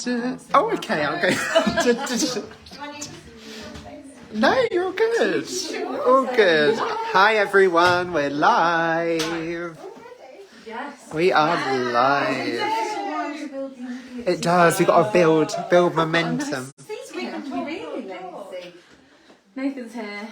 Oh, okay, I'm going. No, you're good. All good. Hi, everyone. We're live. Yes. We are live. It does. We've got to build momentum. Nathan's here.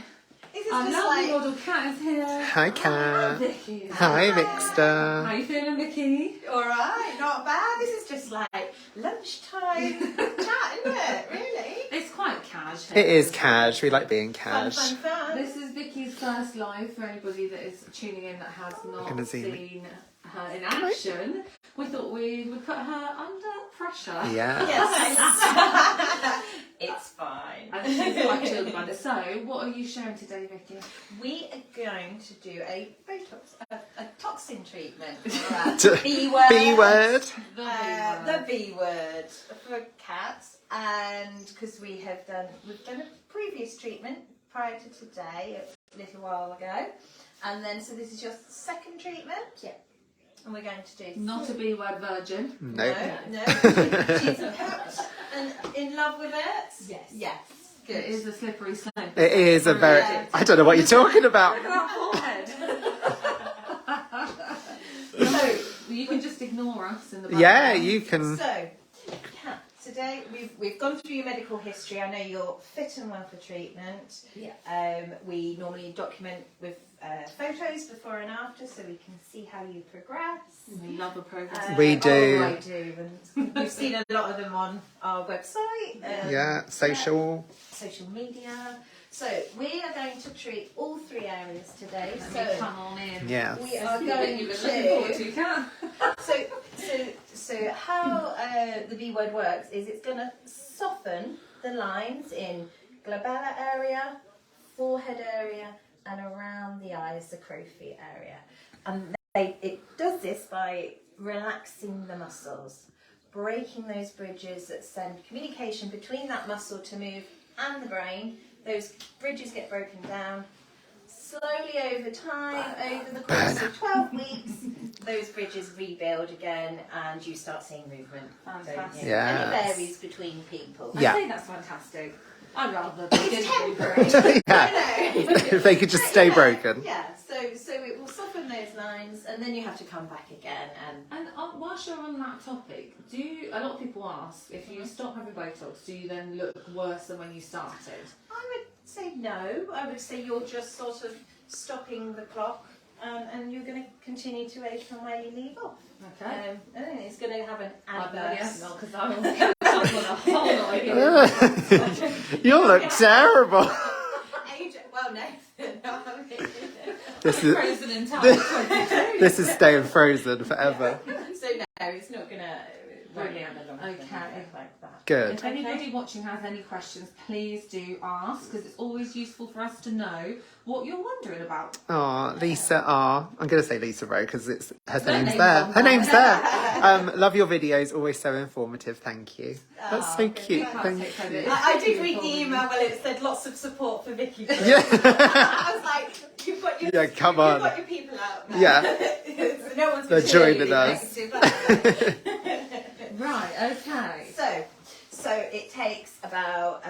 Our lovely model Kat is here. Hi, Kat. Vicky. Hi, Vixter. How you feeling, Vicky? All right, not bad. This is just like lunchtime chat, isn't it? Really? It's quite cash. It is cash. We like being Fun, cash. fun, fun. This is Vicky's first live for anybody that is tuning in that has not seen her in action. We thought we would put her under pressure. Yeah. Yes. It's fine. And she's quite chilled about it. So, what are you showing today, Vicky? We are going to do a toxin treatment for our B word. B word. The B word for cats, and because we've done a previous treatment prior to today, a little while ago, and then so this is your second treatment. Yeah. And we're going to do not a B word virgin. No. No. She's hooked and in love with it. Yes. Yes. Good. It is a slippery slope. It is a very. I don't know what you're talking about. Look at that forehead. So you can just ignore us in the background. Yeah, you can. So, Kat, today we've gone through your medical history. I know you're fit and well for treatment. Yeah. We normally document with photos before and after, so we can see how you progress. We love a progress. We do. Oh, I do. And we've seen a lot of them on our website. Yeah, social media. So we are going to treat all three areas today. Come on in. Yeah. We are going So how the B word works is it's going to soften the lines in glabellar area, forehead area, and around the eyes, the crow's feet area. And it does this by relaxing the muscles, breaking those bridges that send communication between that muscle to move and the brain. Those bridges get broken down. Slowly over time, over the course of 12 weeks, those bridges rebuild again and you start seeing movement. Fantastic. Yeah. And it varies between people. Yeah. I think that's fantastic. I'd rather they didn't do Yeah. If they could just stay broken. Yeah, so it will soften those lines and then you have to come back again. And whilst you're on that topic, a lot of people ask, if you stop having Botox, do you then look worse than when you started? I would say no. I would say you're just sort of stopping the clock and you're going to continue to age from where you leave off. Okay. I think it's going to have an adverse... because I'm a whole lot of You look terrible. Well, Nathan, This is frozen in time. this is staying frozen forever. So no, it's not going to... Brilliant. Okay. Like that. Good. If anybody watching has any questions, please do ask, because it's always useful for us to know what you're wondering about. Oh, Lisa R. I'm going to say Lisa Rowe because her name's there. Her name's there. Love your videos. Always so informative. Thank you. That's so cute. Thank you. I did read the email where it said lots of support for Vicky. Yeah. I was like, you've got your, Yeah, come on. You've got your people out now. Yeah. So no one's They're joining us. Right, okay. So it takes about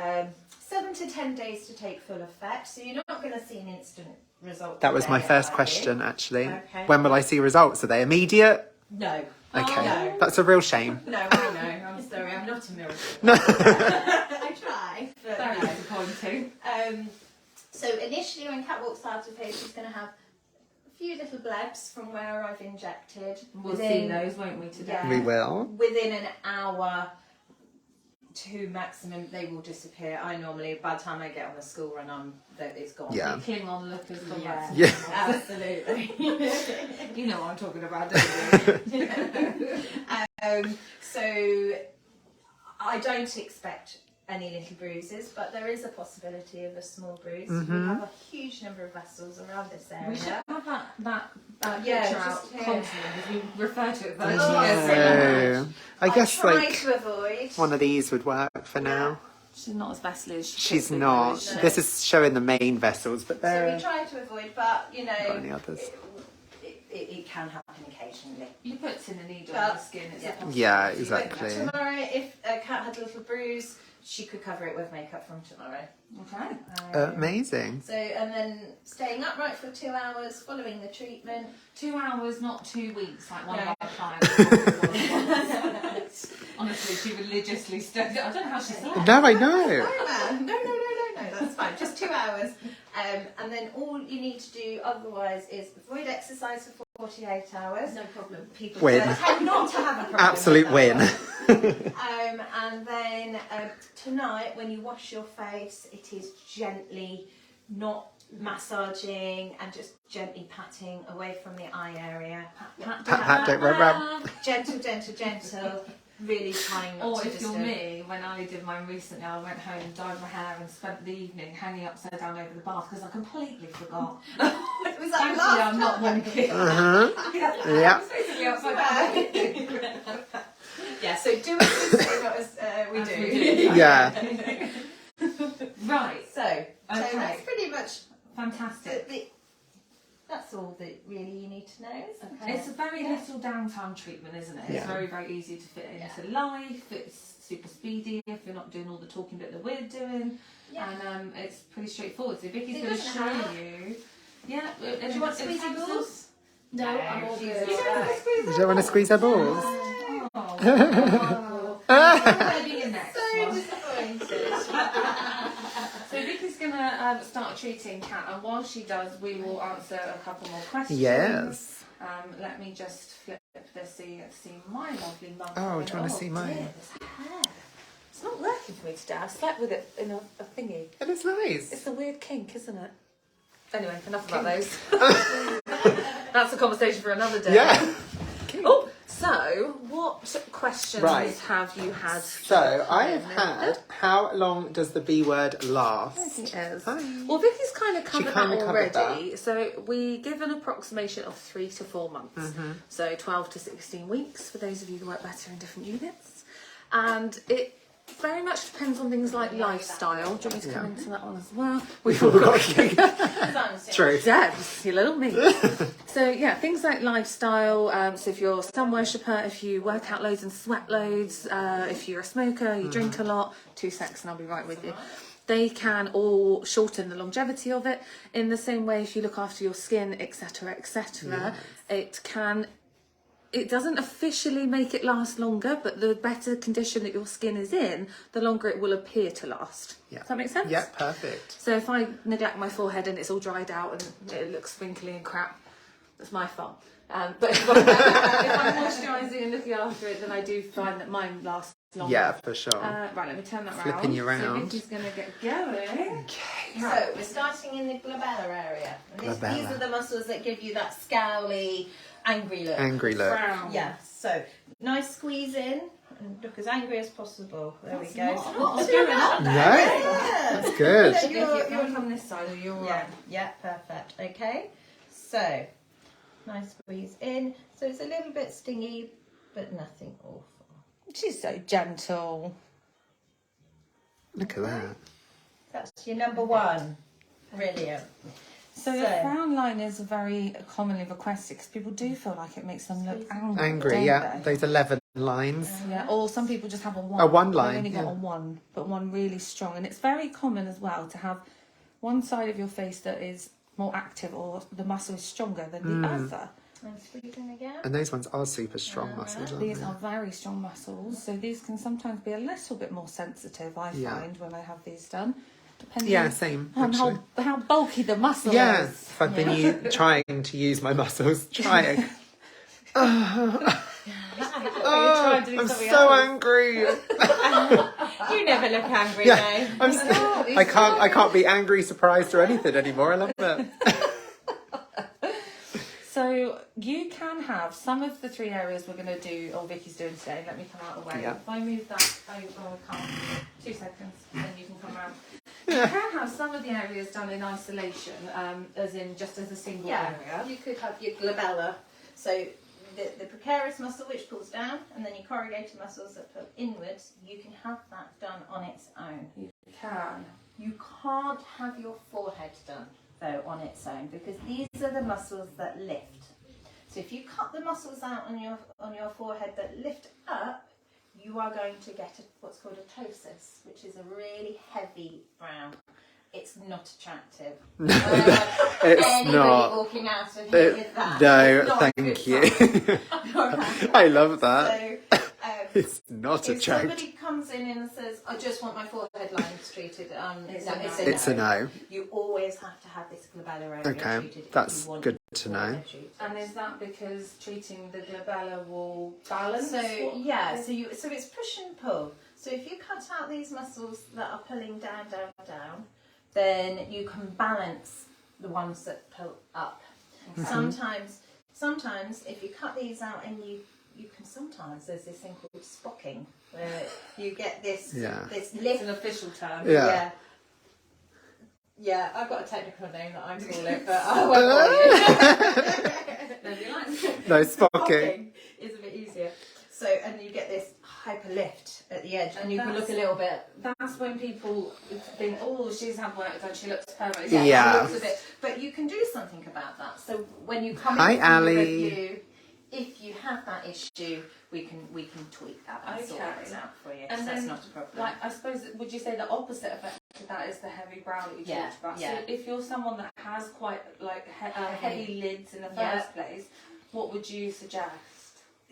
7 to 10 days to take full effect. So you're not going to see an instant result. That was my today, first are you? question, actually. Okay. When will I see results? Are they immediate? No. Okay. No. That's a real shame. No, I know. I'm sorry. I'm not a miracle. No. I try. But Very no. disappointing. So initially when Kat walks out of here, she's going to have a few little blebs from where I've injected. We'll see those, won't we, today? Yeah. We will. Within an hour to maximum, they will disappear. I normally, by the time I get on the school run, it's gone. Yeah. The Klingon look has gone back. Yeah. Absolutely. You know what I'm talking about, don't you? So I don't expect any little bruises, but there is a possibility of a small bruise. Mm-hmm. We have a huge number of vessels around this area. We should have that Yeah, picture just out here. constantly, because we refer to it virtually Oh, as So, I guess try like to avoid. one of these would work for now. She's not as vessely as She's could be, not. is she? This is showing the main vessels, but So there we try to avoid, but you know, are any others. it can happen occasionally. You put in a needle in the skin, it's a possibility. Yeah, exactly. Tomorrow, if Kat out, had a little bruise, she could cover it with makeup from tomorrow. Okay. Amazing. So, and then staying upright for 2 hours following the treatment. 2 hours, not 2 weeks, like one of our clients. Honestly, she religiously studied. I don't know how she said it. No, I know. No, that's fine. Just 2 hours. And then all you need to do otherwise is avoid exercise for 48 hours. No problem. People Win. tend not to have a problem. Absolute win. And then tonight, when you wash your face, it is gently, not massaging, and just gently patting away from the eye area. Pat, don't rub. Gentle, gentle, gentle. Really trying not Or to if you're disturb. me, when I did mine recently, I went home and dyed my hair and spent the evening hanging upside down over the bath because I completely forgot. Was that Thankfully, last I'm not time? wonky. Yeah. Basically upside down. Yeah, so do as we say, not as we As do. we do. Yeah. Right. So Okay. that's pretty much Fantastic. that's all that really you need to know. It's a very little downtime treatment, isn't it? It's Yeah. very, very easy to fit into life. It's super speedy if you're not doing all the talking bit that we're doing. Yeah. And it's pretty straightforward. So Vicky's It going to doesn't show hurt. you. Yeah. Do you want squeezy balls? No, I'm all she's good. all right. You don't want to squeeze her balls? Oh. Maybe your next So one. disappointed. So Vicky's going to start treating Kat, and while she does, we will answer a couple more questions. Yes. Let me just flip this so you get to see my lovely mum. Oh, do you want to see mine? Dear, this hair. It's not working for me today. I slept with it in a thingy. It is nice. It's a weird kink, isn't it? Anyway, enough about those. That's a conversation for another day. Yeah. Oh, so what questions Right. have you had? So I have had, how long does the B word last? It is. Hi. Well, Vicky's kind of covered kinda that covered already. So we give an approximation of 3 to 4 months. Mm-hmm. So 12 to 16 weeks for those of you who work better in different units. And it very much depends on things like lifestyle. Do you want me to come into that one as well? We've all got True. Debs, you little me. So yeah, things like lifestyle. So if you're a sun worshipper, if you work out loads and sweat loads, if you're a smoker, you drink a lot, 2 seconds and I'll be right with you. They can all shorten the longevity of it. In the same way, if you look after your skin, etc., etc., it doesn't officially make it last longer, but the better condition that your skin is in, the longer it will appear to last. Yeah. Does that make sense? Yeah, perfect. So if I neglect my forehead and it's all dried out and it looks wrinkly and crap, that's my fault. But if I'm moisturising and looking after it, then I do find that mine lasts longer. Yeah, for sure. Right, let me turn that Flipping you So round. Vicky's going to get going. Okay. So we're starting in the glabellar area. And these Glabellar. are the muscles that give you that scowly, angry look. Angry look. Frown. Yeah, so nice squeeze in and look as angry as possible. There we go. Not what's going on. No, Yeah. that's good. So If you're you're on this side, you're all yeah, right. yeah, perfect. Okay, so nice squeeze in. So it's a little bit stingy, but nothing awful. She's so gentle. Look at that. That's your number one. Brilliant. So the frown line is very commonly requested because people do feel like it makes them look angry. Angry, don't yeah. they? Those 11 lines. Yeah, or some people just have a one. A one They line, only got yeah. a one, but one really strong. And it's very common as well to have one side of your face that is more active or the muscle is stronger than the other. And squeezing again. And those ones are super strong muscles, aren't These they? are very strong muscles, so these can sometimes be a little bit more sensitive, I Yeah. find, when I have these done. Depending Yeah, same, on actually. how bulky the muscle Yeah, is. if I've been trying to use my muscles, trying. Oh, Oh, I'm so angry. You never look angry, Yeah, though. I can't be angry, surprised, or anything anymore. I love it. So you can have some of the 3 areas we're going to do, or Vicky's doing today. Let me come out of the way. Yeah. If I move that over, I can't. 2 seconds, then you can come around. You can have some of the areas done in isolation, as in just as a single area. You could have your glabella. So the precarious muscle which pulls down, and then your corrugator muscles that pull inwards. You can have that done on its own. You can. You can't have your forehead done though on its own because these are the muscles that lift. So if you cut the muscles out on your forehead that lift up, you are going to get what's called a ptosis, which is a really heavy brow. It's not attractive. It's Anybody not. walking out of here with that. No, It's not a thank good you. sign. I love that. So, It's not if attractive. somebody comes in and says, I just want my forehead lines treated, It's a no. You always have to have this glabellar area Okay, treated. if that's you want good to know. forehead treated. And is that because treating the glabella will balance? So so it's push and pull. So if you cut out these muscles that are pulling down, then you can balance the ones that pull up. Sometimes if you cut these out and you can sometimes there's this thing called spocking where you get this this It's lift. an official term. Yeah. Yeah, I've got a technical name that I call it, but I won't bore you. No, spocking. Spocking is a bit easier. So, and you get this hyper lift at the edge, and you can look a little bit. That's when people think, oh, she's had work done, she looks perfect. Yeah. She looks a bit, but you can do something about that. So when you come Hi, in for Ali. the review, if you have that issue, we can tweak that and sort it out for you. And so that's then, not a problem. Like, I suppose, would you say the opposite effect of that is the heavy brow that you talked about? Yeah. So if you're someone that has quite like heavy lids in the first place, what would you suggest?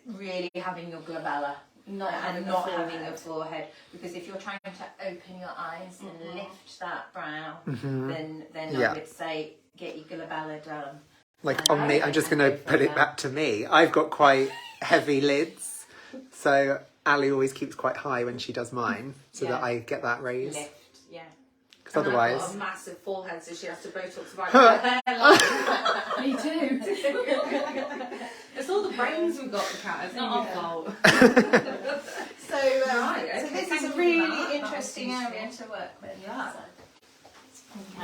Really having your glabella. Not Having a forehead, because if you're trying to open your eyes and lift that brow, then I would say get your glabella done. Like on me, I'm just going to put it back to me. I've got quite heavy lids, so Ali always keeps quite high when she does mine, so that I get that raise. Lift, yeah. Because otherwise, I've got a massive forehead, so she has to Botox right her hairline. Me too. It's all the brains we've got, Kat. It's not our fault. So this is a really interesting area to work with. Yeah.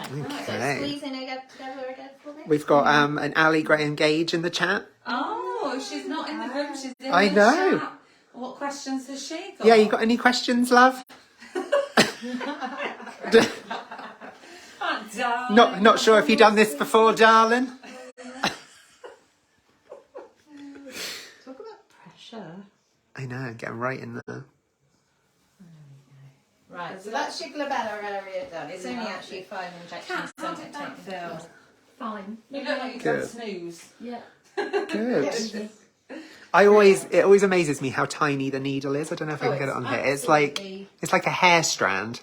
Okay. Okay. So squeeze in together again for me. we've got an Ali Graham Gage in the chat. Oh, she's not in the room. She's in I the know. chat. What questions has she got? Yeah, you got any questions, love? Not sure if you've done this before, darling. Talk about pressure. I know, getting right in there. Right, so that's your glabellar area done. It's only actually 5 injections. How did that feel? Fine. You look like you've done snooze. Yeah. Good. It always amazes me how tiny the needle is. I don't know if I can get it on here. It's like a hair strand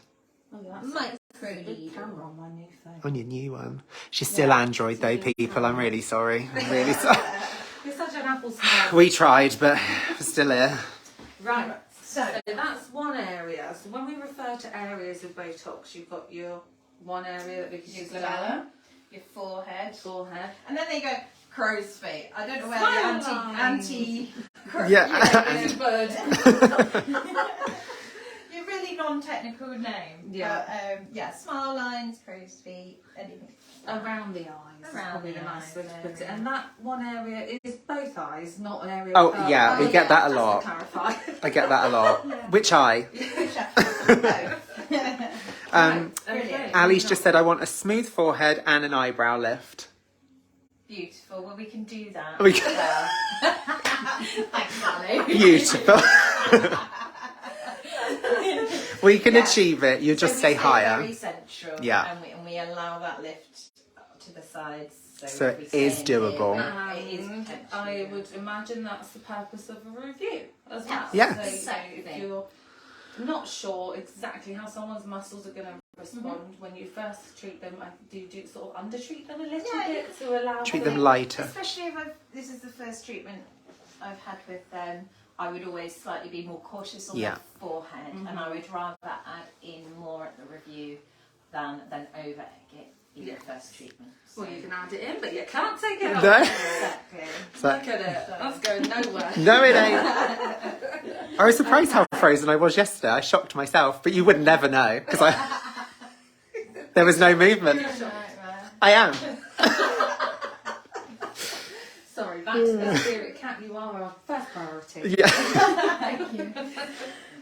Micro needle. Camera on my new phone. on your new one. She's still Android though, people. I'm really sorry. I'm really sorry. You're such an apple smell. We tried, but we're still here. Right. So that's one area. So when we refer to areas of Botox, you've got your one area that we can use Glabella, your forehead, forehead. and then they go crow's feet. I don't know where the anti Yeah. Bird. Your really non-technical name. Yeah. But, smile lines, crow's feet, anything. Around the eyes. Around Probably the the nice eyes, way to put it. yeah. And that one area is both eyes, not an area. Oh, yeah, we get that a just to lot. clarify. I get that a lot. Which eye? Brilliant. Ali's just said, I want a smooth forehead and an eyebrow lift. Beautiful. Well, we can do that. We can- Thanks, Ali. Beautiful. We can achieve it. You just So say we higher. Very central. Yeah. And we allow that lift to the sides. So if we it stay is in here, doable. it is And potentially I doable. would imagine that's the purpose of a review as well. Yeah. So, Exactly. if you're not sure exactly how someone's muscles are going to respond when you first treat them, do you sort of undertreat them a little bit to allow Treat for them lighter. Especially if this is the first treatment I've had with them, I would always slightly be more cautious on Yeah. the forehead, and I would rather add in more at the review than over egg it in the first treatment. So. Well, you can add it in, but you can't take it out. No. Exactly. Look at it. That's going nowhere. No, it ain't. I was surprised how frozen I was yesterday. I shocked myself, but you would never know because there was no movement. I am. Sorry, back to the spirit cat. You are our first priority. Yeah. Thank you.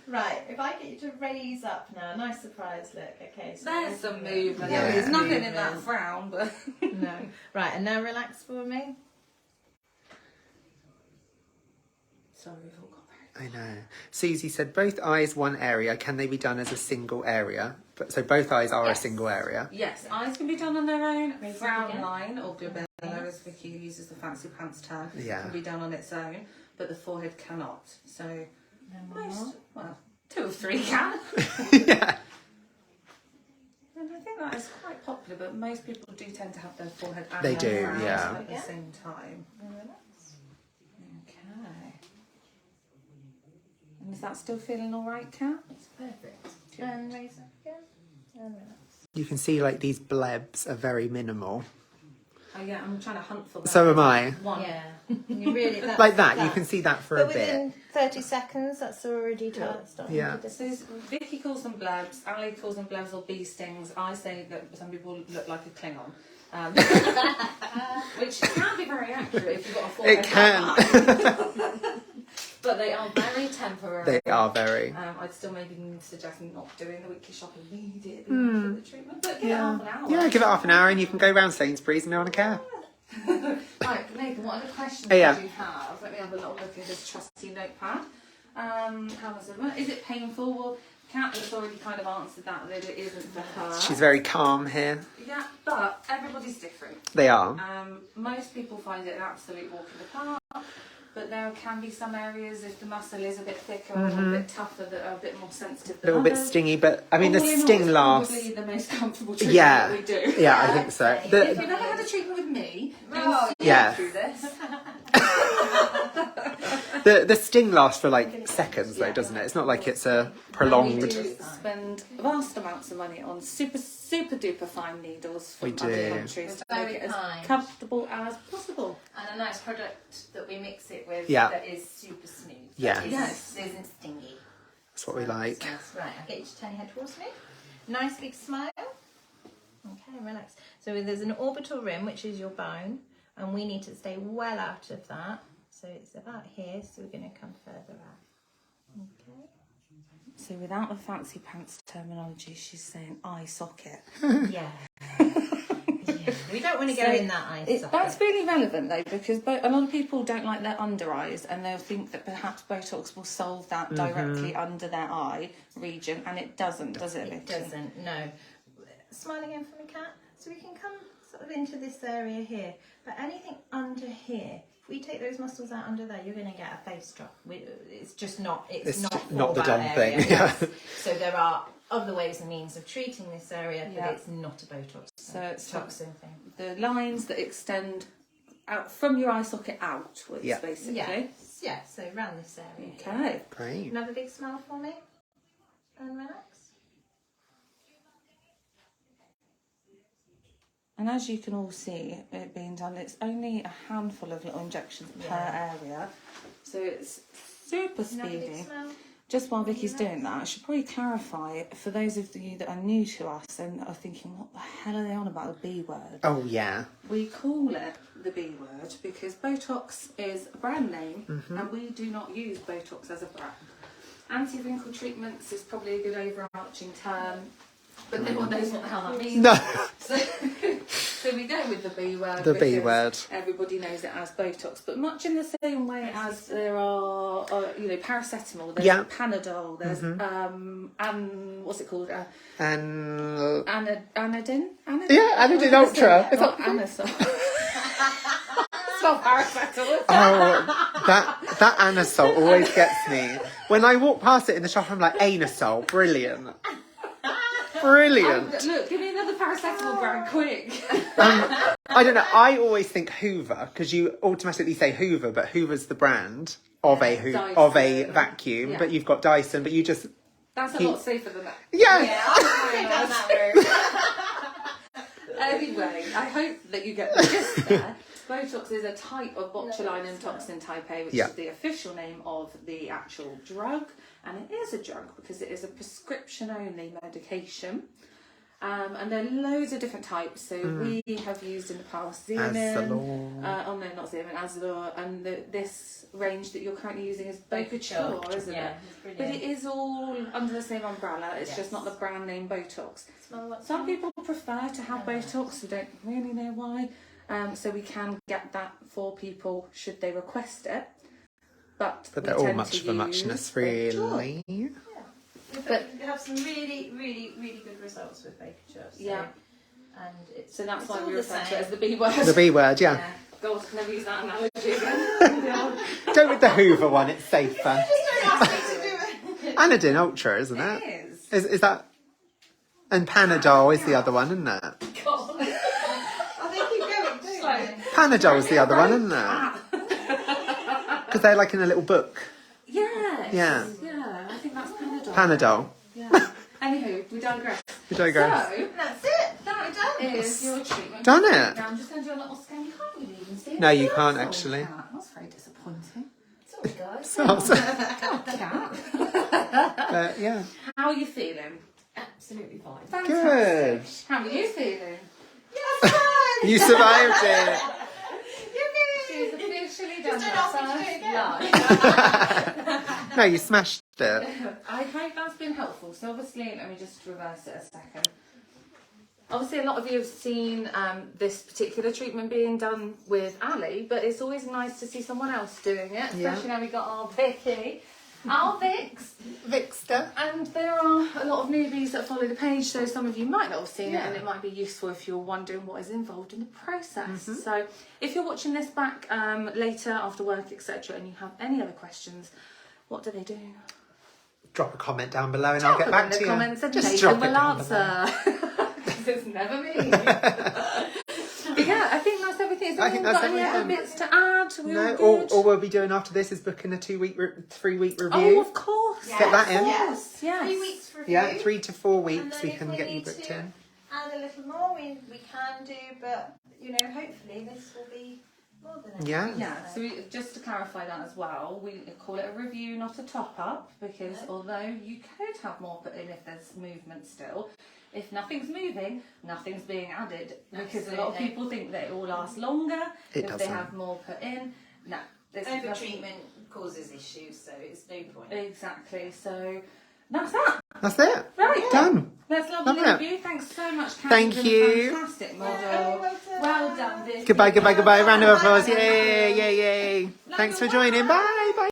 Right, if I get you to raise up now, nice surprise look. Okay, so There's some movement. Yeah. There's nothing in that frown, but No. Right, and now relax for me. sorry, we've all got very I know. Susie said both eyes one area. Can they be done as a single area? So both eyes are a single area. Yes, eyes can be done on their own. Frown line or glabellar, as Vicky uses the fancy pants term, can be done on its own, but the forehead cannot. So most, well, 2 or 3 can. Yeah. And I think that is quite popular, but most people do tend to have their forehead and They their do, brows yeah. at the same time. Okay. And is that still feeling all right, Kat? It's perfect. And raise up again. And relax. You can see like these blebs are very minimal. Oh yeah, I'm trying to hunt for that. So am I. One. Yeah. You really, that's, Like that, you can see that for but a bit. within 30 seconds, that's already starting Yeah. to So Vicky calls them blebs, Ali calls them blebs or bee stings. I say that some people look like a Klingon. Which can be very accurate if you've got a forehead. It can. But they are very temporary. They are very. I'd still maybe suggest not doing the weekly shopping immediately after the treatment. But give it half an hour. Yeah, give it half an hour and you can go round Sainsbury's and no one will care. Right, Nathan, what other questions Yeah. do you have? Let me have a little look at this trusty notepad. How was it? Is it painful? Well, Kat has already kind of answered that it isn't for her. She's very calm here. Yeah, but everybody's different. They are. Most people find it an absolute walk in the park, but there can be some areas if the muscle is a bit thicker or a bit tougher that are a bit more sensitive A than little bit others. stingy, but I mean All the in all, sting it's lasts. probably the most comfortable treatment Yeah, that we do. yeah, I think so. If you've never had a treatment with me, you'll see Yeah. through this. The sting lasts for like seconds though, doesn't it? It's not like it's a prolonged. We do spend vast amounts of money on super duper fine needles from We other do. countries to We're make it very as kind. comfortable as possible. And a nice product that we mix it with Yeah. that is super smooth. Yeah. That Yes. isn't stingy. That's what we like. So that's right. I'll get you to turn your head towards me. Nice big smile. Okay, relax. So there's an orbital rim, which is your bone, and we need to stay well out of that. So it's about here, so we're going to come further out. Okay. So without the fancy pants terminology, she's saying eye socket. Yeah. Yeah. We don't want to go in that eye socket. That's really relevant though, because a lot of people don't like their under eyes and they'll think that perhaps Botox will solve that directly under their eye region, and it doesn't, does it, It Vicky? doesn't, no. Smile again for me, Kat. So we can come sort of into this area here, but anything under here, if we take those muscles out under there, you're going to get a face drop. It's just not. It's not for the that done area. thing. Yeah. Yes. So there are other ways and means of treating this area, but Yeah. it's not a Botox. So it's toxin thing. the lines that extend out from your eye socket outwards, Yeah. basically. Yes. Yeah. So around this area. Okay. Great. Another big smile for me, and relax. And as you can all see, it being done, it's only a handful of little injections per area. So it's super Another big speedy. smile. Just while Vicky's doing that, I should probably clarify for those of you that are new to us and are thinking, what the hell are they on about the B word? Oh yeah. We call it the B word because Botox is a brand name and we do not use Botox as a brand. Anti-wrinkle treatments is probably a good overarching term, but no one knows what the hell that means. No. So we go with the B word. The B because word. Everybody knows it as Botox, but much in the same way as there are, paracetamol. There's Yeah. Panadol. There's what's it called? And Anodin. yeah, Anodin Ultra. Is Not that Anasol. It's not paracetamol. Oh, that anisole always gets me. When I walk past it in the shop, I'm like, anisole, brilliant. Brilliant. Look, give me another paracetamol brand, quick. I don't know. I always think Hoover because you automatically say Hoover, but Hoover's the brand of a vacuum. Yeah. But you've got Dyson, but you just That's a lot safer than that. yeah. Yeah, I'll go down that road. Anyway, I hope that you get the gist there. Botox is a type of botulinum toxin type A, which Yeah. is the official name of the actual drug. And it is a drug because it is a prescription-only medication. And there are loads of different types. So we have used in the past Xeomin. Not Xeomin, Azalor. And this range that you're currently using is Bocacure, isn't Yeah, it? it's But brilliant. it is all under the same umbrella. It's Yes. just not the brand name Botox. Smell what's Some people prefer to have Botox, we don't really know why. So we can get that for people should they request it. but But we they're all tend much to of a muchness, use Baker really. But we have some really, really, really good results with Baker Chuff. So, Yeah. And it's, So that's it's why all we the refer to same. it as the B word. The B word, yeah. Yeah. God, can I use that analogy again? Go with the Hoover one, it's safer. Don't ask me to do it. Anodin Ultra, isn't it? It is. Is that... And Panadol is the other one, isn't it? God. Oh, they keep going, don't they? Panadol's the other one, isn't it? Because they're like in a little book. Yes. Yeah. Yeah, I think that's Panadol. Panadol. Yeah. Anywho, we digress. We digress. So, That's it. that We're done. is your treatment. Done it. Now I'm just going to do a little scan. You can't really even see it. No, you That's can't all actually. cat. That's very disappointing. Sorry, guys. But yeah. How are you feeling? Absolutely fine. Fantastic. Good. How are you feeling? Yes, fine. You survived it. She's officially done Just don't her ask me to do it first again. live. No, you smashed it. I hope that's been helpful. So obviously, let me just reverse it a second. Obviously, a lot of you have seen this particular treatment being done with Ali, but it's always nice to see someone else doing it, especially now we got our Vicky, our Vix. Vixter. And there are a lot of newbies that follow the page, so some of you might not have seen it, and it might be useful if you're wondering what is involved in the process. So if you're watching this back later after work, etc., and you have any other questions, what do they do? Drop a comment down below and I'll get back to you. Comments and Just Nathan drop it will down answer. Because it's never me. But yeah, I think that's everything. Has I think anyone that's got any other everything. bits to add? Are we No, all good? all we'll be doing after this is booking a 3-week review. Oh, of course. Get that in. Yes. Yes. 3 weeks review. Yeah, 3 to 4 And weeks then we if can we get you need booked to in. add a little more, we can do, but you know, hopefully this will be more than enough. Yeah. Yeah, so just to clarify that as well, we call it a review, not a top-up, because although you could have more put in if there's movement still, if nothing's moving, nothing's being added, because a lot of Absolutely. people think that it will last longer It if they doesn't. have more put in. No. there's Over nothing- treatment causes issues, so it's no point. Exactly, so that's that. That's it. Right, Done. That's lovely Love it. review. Thanks so much, Kat. Thank You've been you. a fantastic model. Well done. Well done, Vicky. Goodbye. Round of applause. Yay. Thanks for joining. Bye.